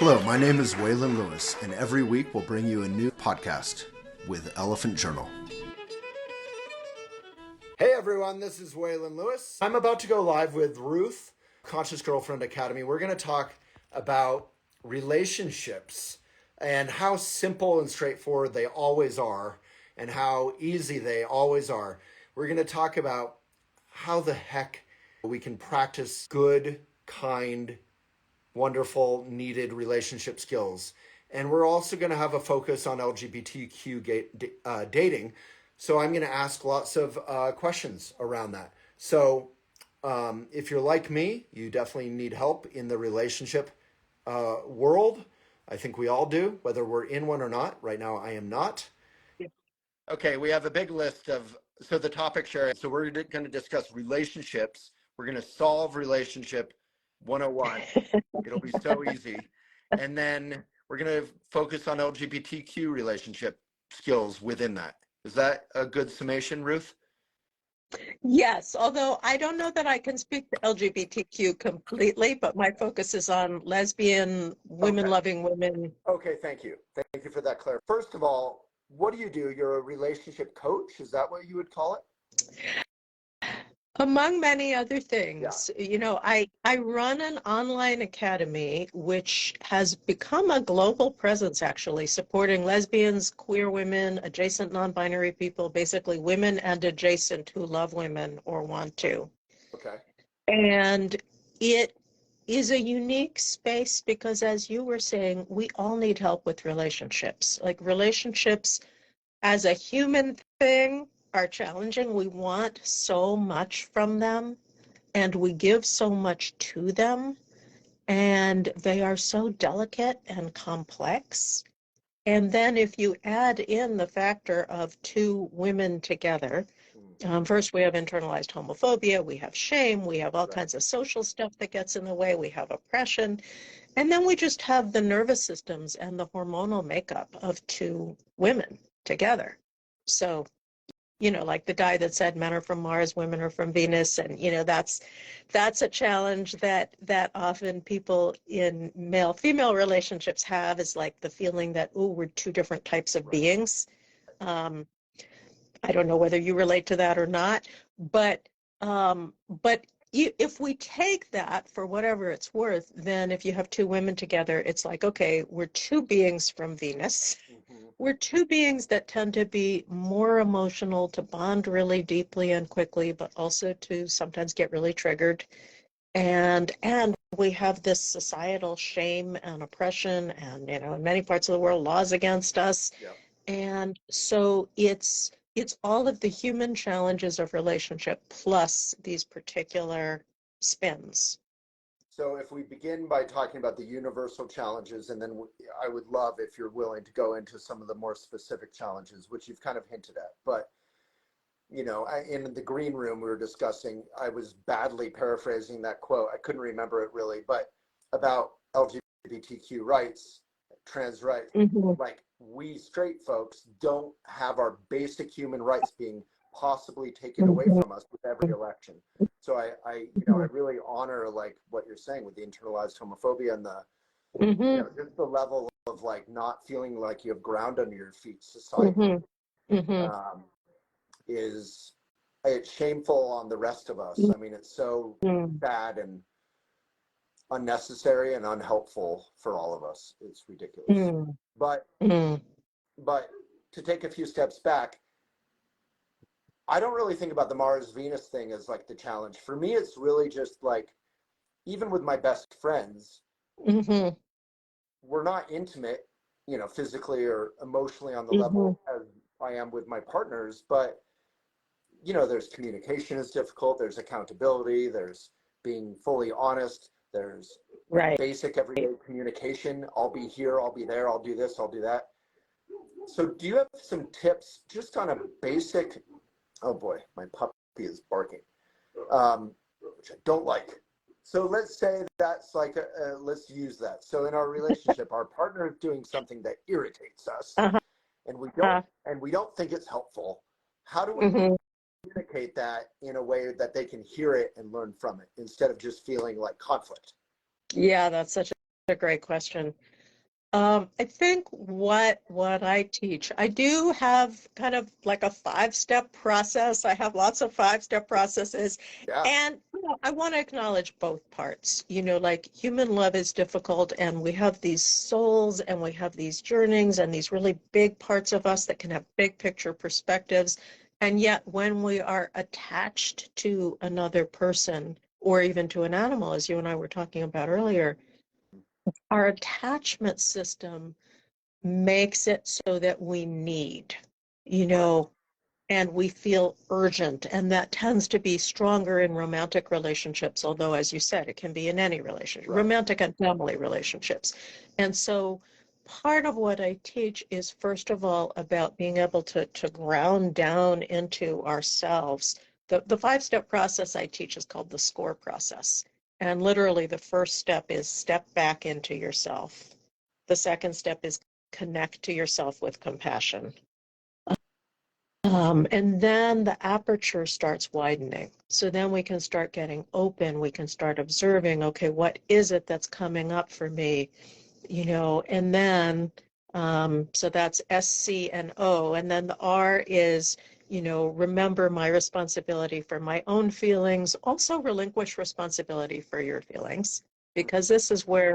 Hello, my name is Waylon Lewis, and every week we'll bring you a new podcast with Elephant Journal. Hey everyone, this is Waylon Lewis. I'm about to go live with Ruth, Conscious Girlfriend Academy. We're going to talk about relationships and how simple and straightforward they always are and how easy they always are. We're going to talk about how the heck we can practice good, kind, wonderful, needed relationship skills. And we're also going to have a focus on LGBTQ dating. So I'm going to ask lots of questions around that. So if you're like me, you definitely need help in the relationship world. I think we all do, whether we're in one or not. Right now, I am not. Okay, we have a big list of, so the topic sharing. So we're going to discuss relationships. We're going to solve relationship 101. It'll be so easy. And then we're going to focus on LGBTQ relationship skills within that. Is that a good summation, Ruth? Yes, although I don't know that I can speak to LGBTQ completely, but my focus is on lesbian, women-loving women. Okay, thank you. Thank you for that clarity. First of all, what do? You're a relationship coach? Is that what you would call it? Among many other things, you know, I run an online academy which has become a global presence, actually, supporting lesbians, queer women, adjacent non-binary people, basically women and adjacent who love women or want to. Okay. And it is a unique space because, as you were saying, we all need help with relationships. Like, relationships as a human thing are challenging. We want so much from them and we give so much to them, and they are so delicate and complex. And then if you add in the factor of two women together, first we have internalized homophobia, we have shame, we have all kinds of social stuff that gets in the way, we have oppression, and then we just have the nervous systems and the hormonal makeup of two women together. So, you know, like the guy that said men are from Mars, women are from Venus, and you know that's a challenge that often people in male-female relationships have, is like the feeling that, oh, we're two different types of beings. I don't know whether you relate to that or not, but if we take that for whatever it's worth, then if you have two women together, it's like, okay, we're two beings from Venus. We're two beings that tend to be more emotional, to bond really deeply and quickly, but also to sometimes get really triggered. And we have this societal shame and oppression and, you know, in many parts of the world, laws against us. Yep. And so it's all of the human challenges of relationship plus these particular spins. So if we begin by talking about the universal challenges, and then I would love if you're willing to go into some of the more specific challenges, which you've kind of hinted at. But, you know, in the green room we were discussing, I was badly paraphrasing that quote. I couldn't remember it really, but about LGBTQ rights, trans rights, like we straight folks don't have our basic human rights being possibly taken away from us with every election. So I really honor like what you're saying with the internalized homophobia and the you know, just the level of like not feeling like you have ground under your feet society is, it's shameful on the rest of us. I mean, it's so bad and unnecessary and unhelpful for all of us. It's ridiculous. But to take a few steps back, I don't really think about the Mars-Venus thing as like the challenge. For me, it's really just like, even with my best friends, we're not intimate, you know, physically or emotionally on the level as I am with my partners. But, you know, there's communication is difficult. There's accountability. There's being fully honest. There's basic everyday communication. I'll be here. I'll be there. I'll do this. I'll do that. So do you have some tips just on a basic... Oh boy, my puppy is barking, which I don't like. So let's say that's like, let's use that. So in our relationship, our partner is doing something that irritates us, and we don't think it's helpful. How do we communicate that in a way that they can hear it and learn from it instead of just feeling like conflict? Yeah, that's such a great question. I think what I teach, I do have kind of like a 5-step process. I have lots of 5-step processes. Yeah. And I want to acknowledge both parts. Like human love is difficult, and we have these souls and we have these journeyings and these really big parts of us that can have big picture perspectives. And yet, when we are attached to another person or even to an animal, as you and I were talking about earlier, our attachment system makes it so that we need, you Right. know, and we feel urgent. And that tends to be stronger in romantic relationships, although, as you said, it can be in any relationship, Right. romantic and family relationships. And so part of what I teach is, first of all, about being able to ground down into ourselves. The 5-step process I teach is called the SCORE process. And literally, the first step is step back into yourself. The second step is connect to yourself with compassion. And then the aperture starts widening. So then we can start getting open. We can start observing, okay, what is it that's coming up for me? And then, so that's S, C, and O. And then the R is, remember my responsibility for my own feelings, also relinquish responsibility for your feelings, because this is where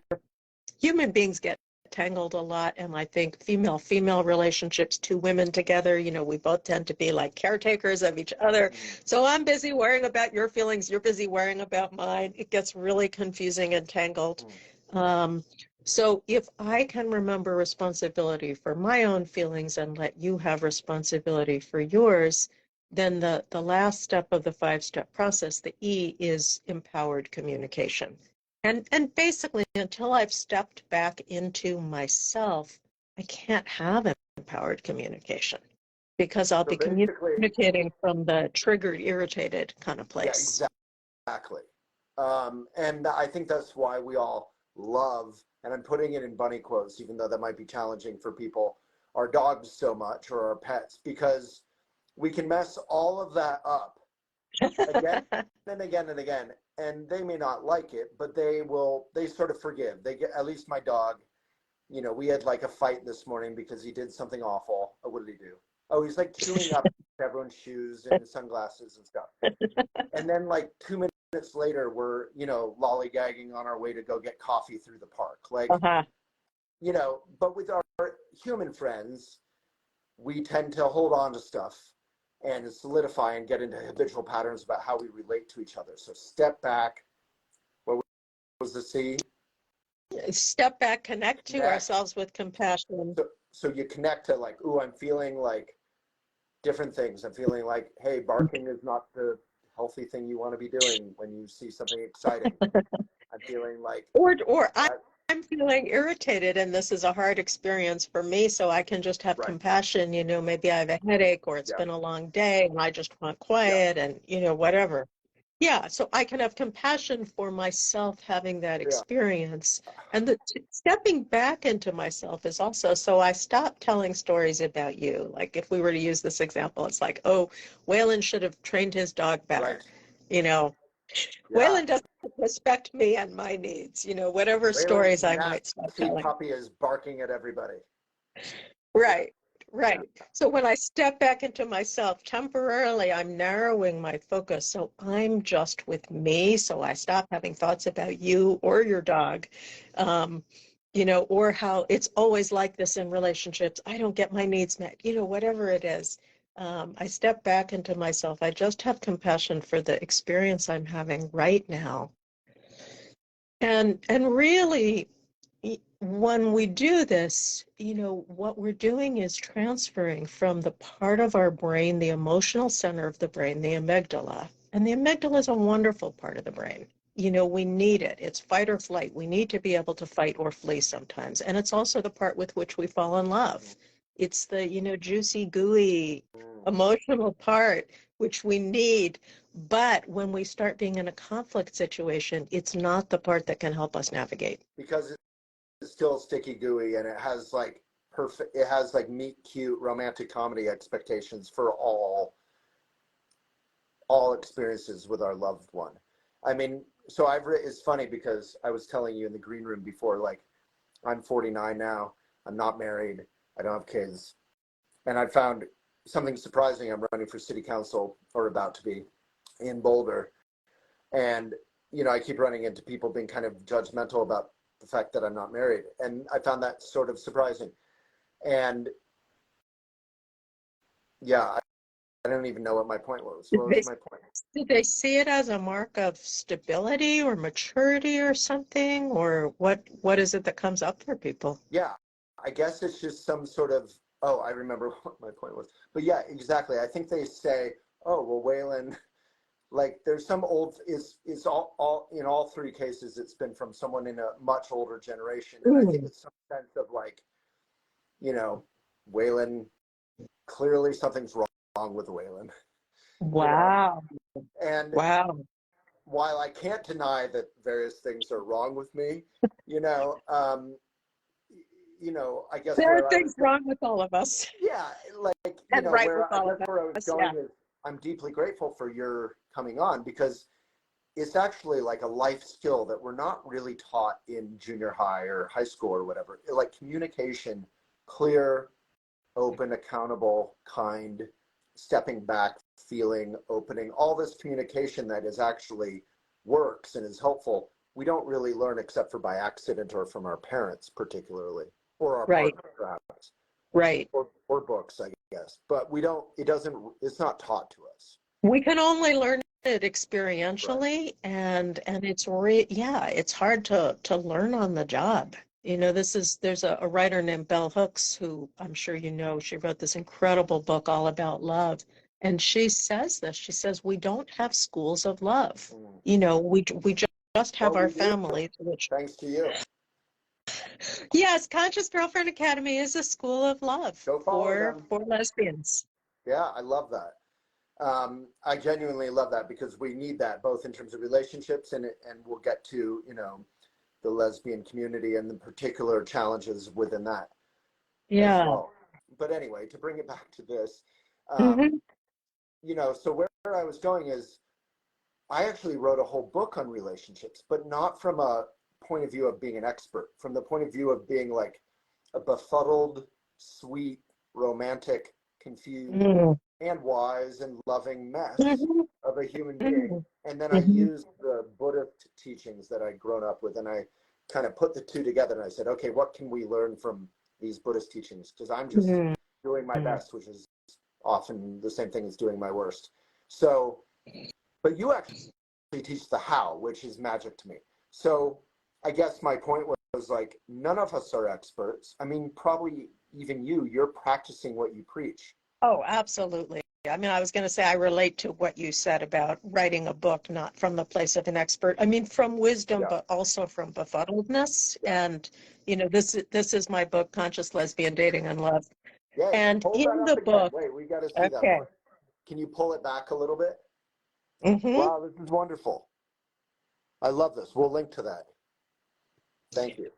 human beings get tangled a lot. And I think female relationships, two women together, we both tend to be like caretakers of each other. So I'm busy worrying about your feelings, you're busy worrying about mine. It gets really confusing and tangled. So if I can remember responsibility for my own feelings and let you have responsibility for yours, then the last step of the 5-step process, the E, is empowered communication. And basically, until I've stepped back into myself, I can't have empowered communication, because I'll So be basically, communicating from the triggered, irritated kind of yeah, place. exactly. And I think that's why we all love, and I'm putting it in bunny quotes, even though that might be challenging for people, our dogs so much, or our pets, because we can mess all of that up again and again and again. And they may not like it, but they sort of forgive. They get, at least my dog, we had like a fight this morning because he did something awful. Oh, what did he do? Oh, he's like chewing up everyone's shoes and sunglasses and stuff. And then like 2 minutes later, we're, lollygagging on our way to go get coffee through the park. Like, Uh-huh. But with our human friends, we tend to hold on to stuff and solidify and get into habitual patterns about how we relate to each other. So step back. What was the C? Step back, connect to Connect. ourselves with compassion. So you connect to like, ooh, I'm feeling like different things. I'm feeling like, hey, barking is not the healthy thing you want to be doing when you see something exciting. I'm feeling like Or that. I'm feeling irritated, and this is a hard experience for me, so I can just have Right. compassion. Maybe I have a headache, or it's Yeah. been a long day and I just want Yeah. quiet, and whatever. Yeah, so I can have compassion for myself having that Yeah. experience. And stepping back into myself is also, so I stop telling stories about you. Like if we were to use this example, it's like, oh, Waylon should have trained his dog better. Right. You know, Yeah. Waylon doesn't respect me and my needs, whatever Waylon's stories I might stop nasty telling. puppy is barking at everybody. Yeah. Right, right. So when I step back into myself, temporarily, I'm narrowing my focus. So I'm just with me. So I stop having thoughts about you or your dog, um, or how it's always like this in relationships. I don't get my needs met, whatever it is. I step back into myself. I just have compassion for the experience I'm having right now. And really, when we do this, what we're doing is transferring from the part of our brain, the emotional center of the brain, the amygdala. And the amygdala is a wonderful part of the brain. We need it. It's fight or flight. We need to be able to fight or flee sometimes. And it's also the part with which we fall in love. It's the, juicy, gooey, emotional part, which we need. But when we start being in a conflict situation, it's not the part that can help us navigate. Because it's still sticky gooey and it has like perfect, it has like meet cute romantic comedy expectations for all experiences with our loved one. I mean, so it's funny because I was telling you in the green room before, like I'm 49 now. I'm not married. I don't have kids. And I found something surprising. I'm running for city council, or about to be, in Boulder. And, I keep running into people being kind of judgmental about the fact that I'm not married. And I found that sort of surprising. And yeah, I don't even know what my point was. Did What they, was my point? did they see it as a mark of stability or maturity or something? Or what is it that comes up for people? Yeah, I guess it's just some sort of, oh, I remember what my point was. But yeah, exactly. I think they say, oh, well, Waylon, like there's some old, is all in all three cases, it's been from someone in a much older generation. And I think Mm, it's some sense of like, Waylon, clearly something's wrong with Waylon, you know? wow. And Wow. while I can't deny that various things are wrong with me, you know, um, I guess There are where I was things wrong with all of us, yeah, like, and right with where I all guess of where I was us. Yeah. going is I'm deeply grateful for your coming on, because it's actually like a life skill that we're not really taught in junior high or high school or whatever. Like communication, clear, open, accountable, kind, stepping back, feeling, opening, all this communication that is actually works and is helpful. We don't really learn except for by accident or from our parents, particularly, or our Right. partner, perhaps, Right. or books, I guess. But we don't, it doesn't, it's not taught to us. We can only learn it Right. experientially, and yeah, it's hard to learn on the job. There's a writer named Bell Hooks who I'm sure you know. She wrote this incredible book all about love, and she says this. She says we don't have schools of love. Mm. We just have Well, our we do, families, which thanks to you. yes, Conscious Girlfriend Academy is a school of love Go follow them. for lesbians. Yeah, I love that. I genuinely love that, because we need that both in terms of relationships, and we'll get to, the lesbian community and the particular challenges within that as Yeah. well. But anyway, to bring it back to this, um, Hmm. so where I was going is I actually wrote a whole book on relationships, but not from a point of view of being an expert, from the point of view of being like a befuddled, sweet, romantic, confused, Hmm. and wise and loving mess Hmm. of a human being. Hmm. And then I Hmm. used the Buddhist teachings that I'd grown up with, and I kind of put the two together, and I said, okay, what can we learn from these Buddhist teachings? Because I'm just Hmm. doing my best, which is often the same thing as doing my worst. So, but you actually teach the how, which is magic to me. So I guess my point was like, none of us are experts. I mean, probably even you're practicing what you preach. Oh, absolutely. I mean, I was going to say I relate to what you said about writing a book, not from the place of an expert. I mean, from wisdom, Yeah, but also from befuddledness. yeah. And, this is my book, Conscious Lesbian Dating and Love. Yay. And Hold that in up the again. book, Wait, we got to see that okay. more. Can you pull it back a little bit? Hmm. Wow, this is wonderful. I love this. We'll link to that. Thank you.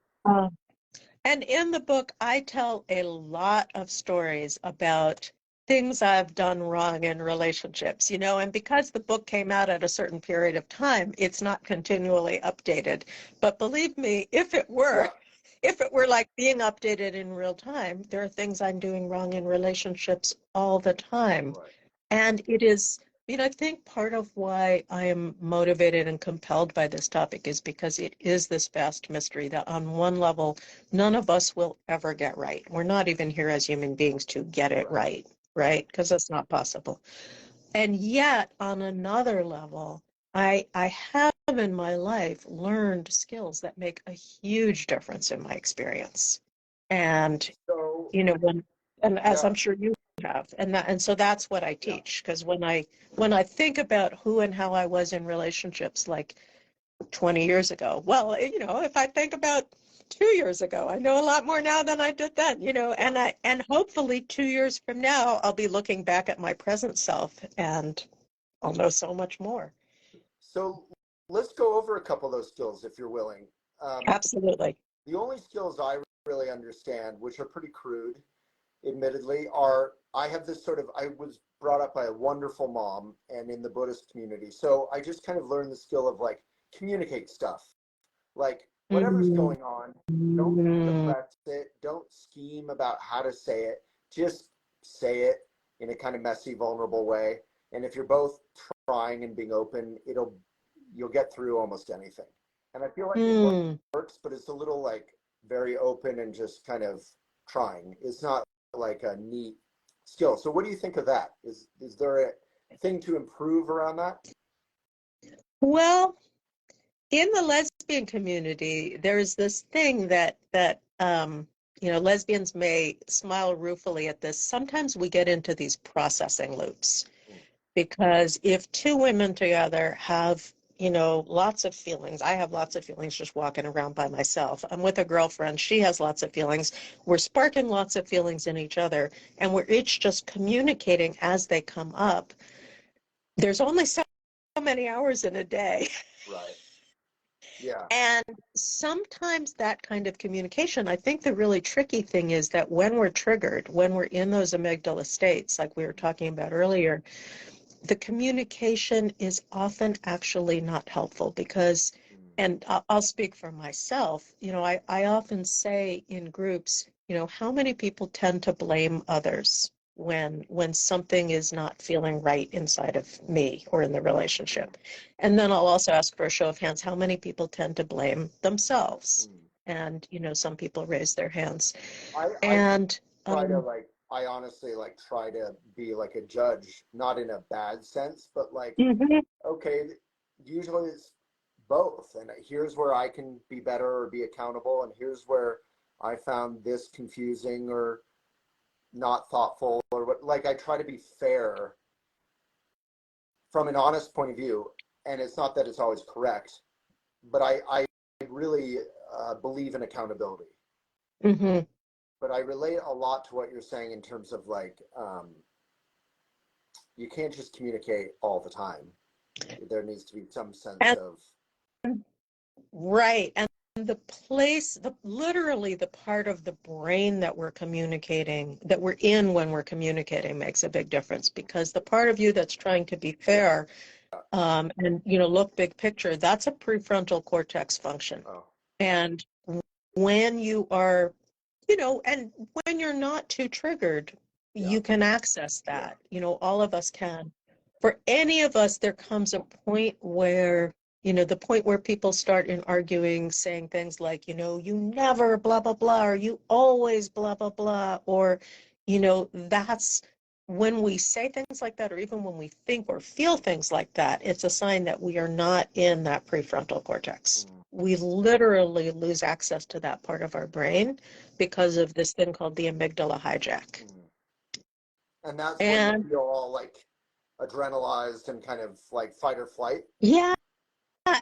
And in the book, I tell a lot of stories about things I've done wrong in relationships, and because the book came out at a certain period of time, it's not continually updated. But believe me, Yeah. if it were like being updated in real time, there are things I'm doing wrong in relationships all the time. Right. And it is, I think part of why I am motivated and compelled by this topic is because it is this vast mystery that on one level, none of us will ever get right. We're not even here as human beings to get it Right. right, Right. right? Because that's not possible. And yet, on another level, I have in my life learned skills that make a huge difference in my experience. And So, when and as yeah, I'm sure you have, and so that's what I yeah. teach, because when I think about who and how I was in relationships like 20 years ago, well, if I think about 2 years ago, I know a lot more now than I did then, Yeah. and hopefully 2 years from now I'll be looking back at my present self and I'll know so much more. So let's go over a couple of those skills if you're willing. Um, Absolutely. the only skills I really understand, which are pretty crude, admittedly, are I have this sort of, I was brought up by a wonderful mom and in the Buddhist community. So I just kind of learned the skill of like communicate stuff. Like whatever's going on, don't suppress it. Don't scheme about how to say it. Just say it in a kind of messy, vulnerable way. And if you're both trying and being open, you'll get through almost anything. And I feel like it works, but it's a little like very open and just kind of trying. It's not like a neat skill. So what do you think of that? Is there a thing to improve around that? Well, in the lesbian community, there's this thing that lesbians may smile ruefully at this. Sometimes we get into these processing loops because if two women together have, lots of feelings, I have lots of feelings just walking around by myself. I'm with a girlfriend, she has lots of feelings. We're sparking lots of feelings in each other, and we're each just communicating as they come up. There's only so many hours in a day. Right. Yeah. And sometimes that kind of communication, I think the really tricky thing is that when we're triggered, when we're in those amygdala states, like we were talking about earlier, the communication is often actually not helpful because, and I'll speak for myself, I often say in groups, how many people tend to blame others when something is not feeling right inside of me or in the relationship. And then I'll also ask for a show of hands, how many people tend to blame themselves? And, some people raise their hands. I honestly try to be like a judge, not in a bad sense, but okay, usually it's both. And here's where I can be better or be accountable. And here's where I found this confusing or not thoughtful or what, I try to be fair from an honest point of view. And it's not that it's always correct, but I really believe in accountability. But I relate a lot to what you're saying in terms of you can't just communicate all the time. There needs to be some sense of. Right. And the place, literally the part of the brain that we're communicating, that we're in when we're communicating makes a big difference, because the part of you that's trying to be fair and, look big picture, that's a prefrontal cortex function. Oh. And when you are, and when you're not too triggered, you can access that. All of us can. For any of us, there comes a point where, the point where people start in arguing, saying things like, you never blah, blah, blah, or you always blah, blah, blah, or, that's when we say things like that, or even when we think or feel things like that, it's a sign that we are not in that prefrontal cortex. We literally lose access to that part of our brain because of this thing called the amygdala hijack. And that's when you feel all adrenalized and kind of fight or flight. Yeah.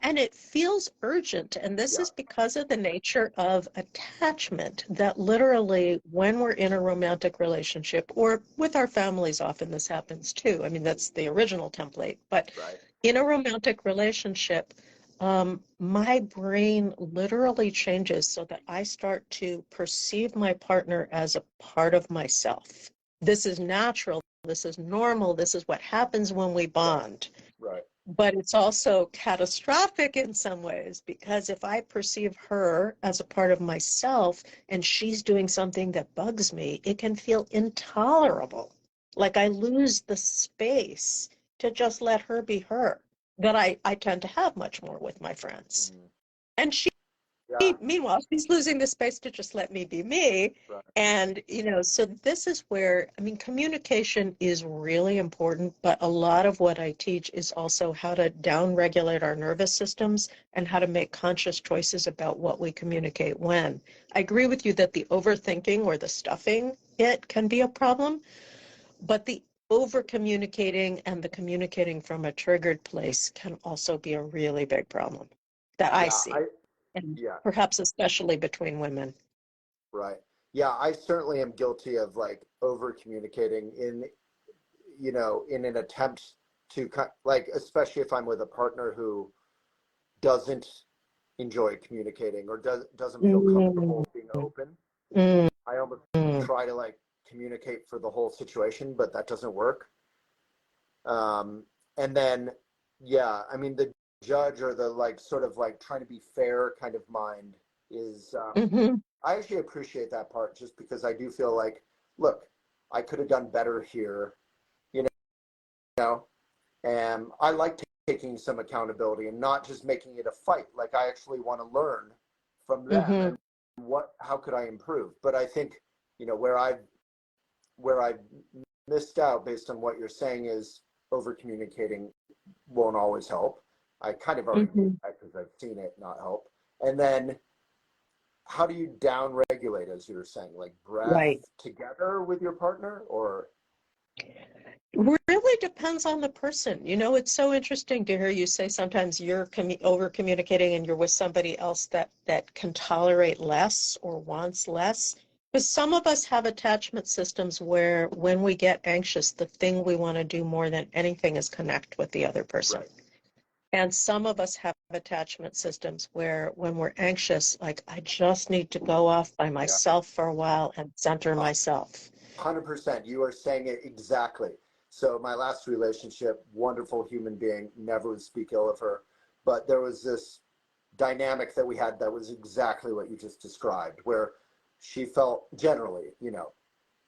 And it feels urgent. And this is because of the nature of attachment, that literally when we're in a romantic relationship, or with our families, often this happens too. I mean, that's the original template. But in a romantic relationship, my brain literally changes so that I start to perceive my partner as a part of myself. This is natural. This is normal. This is what happens when we bond. Right. But it's also catastrophic in some ways, because if I perceive her as a part of myself and she's doing something that bugs me, it can feel intolerable. Like I lose the space to just let her be her, that I tend to have much more with my friends. And meanwhile, she's losing the space to just let me be me. Right. And, so this is where, communication is really important, but a lot of what I teach is also how to down-regulate our nervous systems and how to make conscious choices about what we communicate when. I agree with you that the overthinking or the stuffing it can be a problem, but the over-communicating and the communicating from a triggered place can also be a really big problem that I see. And perhaps especially between women. Right. Yeah, I certainly am guilty of over communicating in an attempt to especially if I'm with a partner who doesn't enjoy communicating or doesn't feel comfortable being open. I almost try to communicate for the whole situation, but that doesn't work. And then the judge or the sort of trying to be fair kind of mind is Mm-hmm. I actually appreciate that part just because I do feel like, look, I could have done better here, you know, and I like taking some accountability and not just making it a fight. Like I actually want to learn from them Mm-hmm. and how could I improve? But I think, where I've missed out based on what you're saying is over communicating won't always help. I kind of already Mm-hmm. knew that because I've seen it not help. And then how do you down regulate, as you were saying, like breath Right. together with your partner, or Really depends on the person. It's so interesting to hear you say sometimes you're over communicating and you're with somebody else that can tolerate less or wants less. Because some of us have attachment systems where when we get anxious, the thing we want to do more than anything is connect with the other person. right? And some of us have attachment systems where when we're anxious, like I just need to go off by Yeah, myself for a while and center myself. 100%. You are saying it exactly. So my last relationship, wonderful human being, never would speak ill of her, but there was this dynamic that we had that was exactly what you just described, where she felt generally,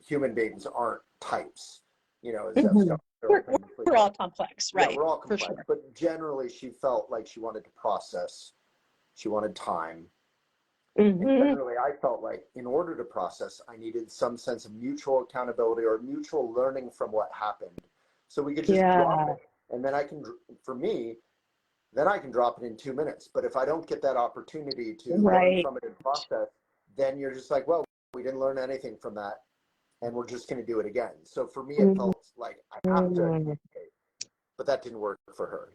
human beings aren't types, as F. Mhm. Scott Fitzgerald We're, famously we're said. all complex, Yeah, right? we're all For complex, sure. but generally she felt like she wanted to process, she wanted time. And Hmm. generally, I felt like in order to process, I needed some sense of mutual accountability or mutual learning from what happened. So we could just drop Yeah, it. And then for me, then I can drop it in 2 minutes. But if I don't get that opportunity to learn right. from it and process, then you're just like, well, we didn't learn anything from that. And we're just going to do it again. So for me, it Mhm. felt like I have to communicate. But that didn't work for her.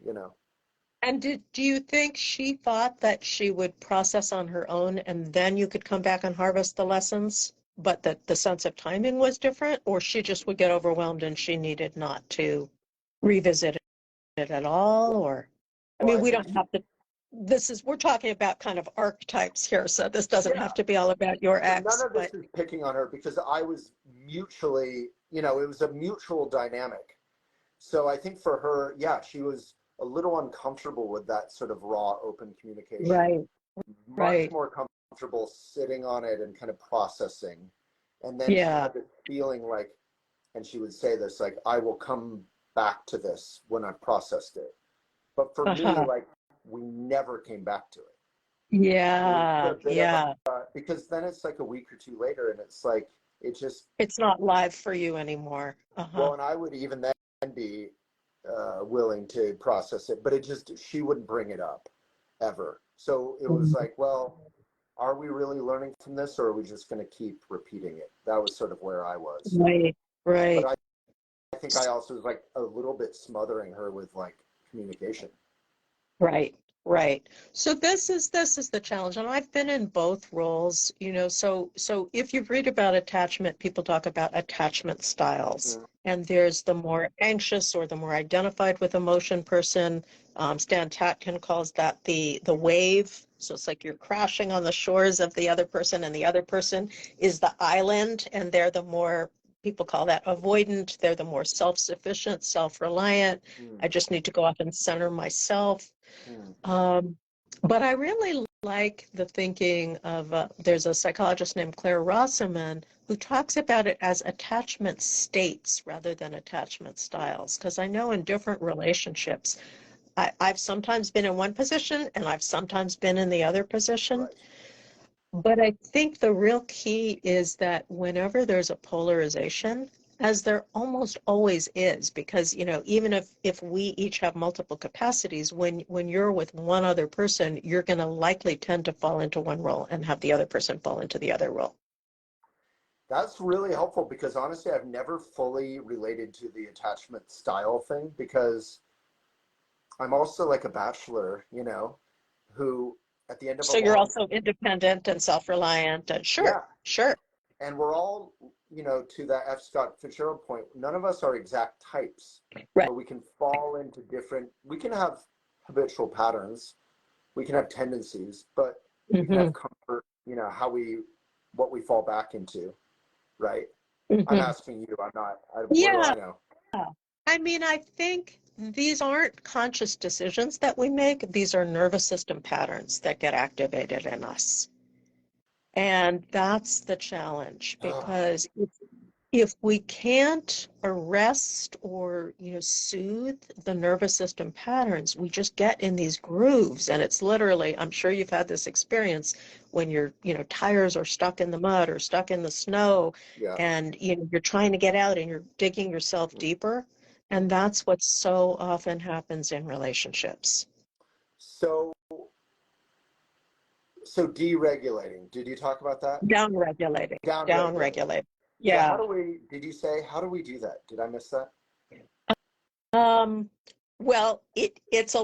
And do you think she thought that she would process on her own and then you could come back and harvest the lessons, but that the sense of timing was different, or she just would get overwhelmed and she needed not to revisit it at all? Or, I Well, mean, I we think don't have to, we're talking about kind of archetypes here, so this doesn't yeah. have to be all about your So none ex, of this but is picking on her because I was it was a mutual dynamic. So I think for her, yeah, she was a little uncomfortable with that sort of raw, open communication, right, much right. more comfortable sitting on it and kind of processing. And then she Yeah. had this feeling like, and she would say this, like, I will come back to this when I've processed it. But for me, Uh-huh. like, we never came back to it. It was a Yeah, bit of yeah. because then it's like a week or two later and it's like, it just, It's not live for you anymore. Uh-huh. well, and I would even then be willing to process it, but she wouldn't bring it up ever. So it was Mhm. like, well, are we really learning from this or are we just going to keep repeating it? That was sort of where I was. Right, But right. I think I also was like a little bit smothering her with like communication. Right, right. So this is the challenge, and I've been in both roles, so if you read about attachment, people talk about attachment styles. Mm, And there's the more anxious or the more identified with emotion person. Stan Tatkin calls that the wave. So it's like you're crashing on the shores of the other person, and the other person is the island, and they're the more, people call that avoidant. They're the more self-sufficient, self-reliant. mm, I just need to go off and center myself. mm. Um, but I really like the thinking of, there's a psychologist named Claire Rosserman who talks about it as attachment states rather than attachment styles. Because I know in different relationships, I've sometimes been in one position and I've sometimes been in the other position. Right. But I think the real key is that whenever there's a polarization, as there almost always is, because even if we each have multiple capacities, when you're with one other person, you're going to likely tend to fall into one role and have the other person fall into the other role. That's really helpful because honestly, I've never fully related to the attachment style thing because I'm also like a bachelor, who at the end of a So you're long, also independent and self-reliant, and sure, yeah, sure, and we're all, to that F. Scott Fitzgerald point, none of us are exact types. right. We can fall into we can have habitual patterns, we can have tendencies, but we can Hmm. have comfort, what we fall back into, right? I'm Hmm. asking you, what do Yeah. I know? I mean, I think these aren't conscious decisions that we make. These are nervous system patterns that get activated in us. And that's the challenge, because if we can't arrest or, soothe the nervous system patterns, we just get in these grooves. And it's literally, I'm sure you've had this experience when your, tires are stuck in the mud or stuck in the snow, Yeah. and, you're trying to get out and you're digging yourself deeper. And that's what so often happens in relationships. So deregulating. Did you talk about that? Downregulating. Downregulating. So Yeah. did you say, how do we do that? Did I miss that? Well, it's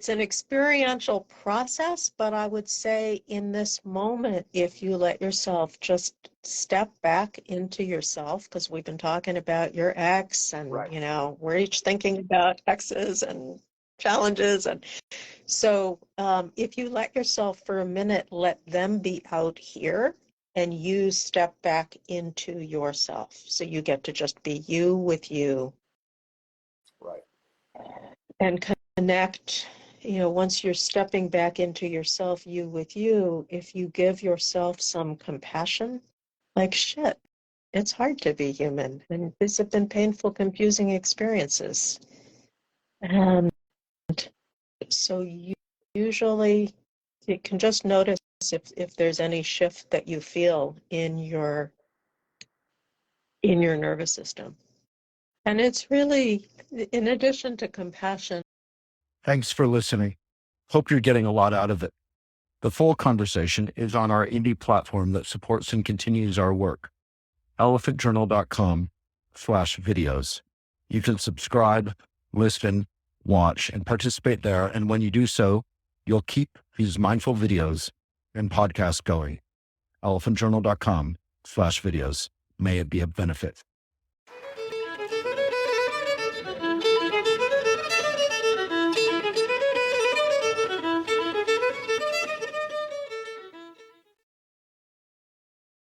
an experiential process, but I would say in this moment, if you let yourself just step back into yourself, because we've been talking about your ex, and Right. we're each thinking about exes and challenges, and so if you let yourself for a minute, let them be out here, and you step back into yourself, so you get to just be you with you. Right. And connect, once you're stepping back into yourself, you with you, if you give yourself some compassion, like, shit, it's hard to be human. And these have been painful, confusing experiences. And so you usually, you can just notice if there's any shift that you feel in your nervous system. And it's really, in addition to compassion. Thanks for listening. Hope you're getting a lot out of it. The full conversation is on our indie platform that supports and continues our work, elephantjournal.com/videos. You can subscribe, listen, watch, and participate there. And when you do so, you'll keep these mindful videos and podcasts going. elephantjournal.com/videos. May it be of benefit.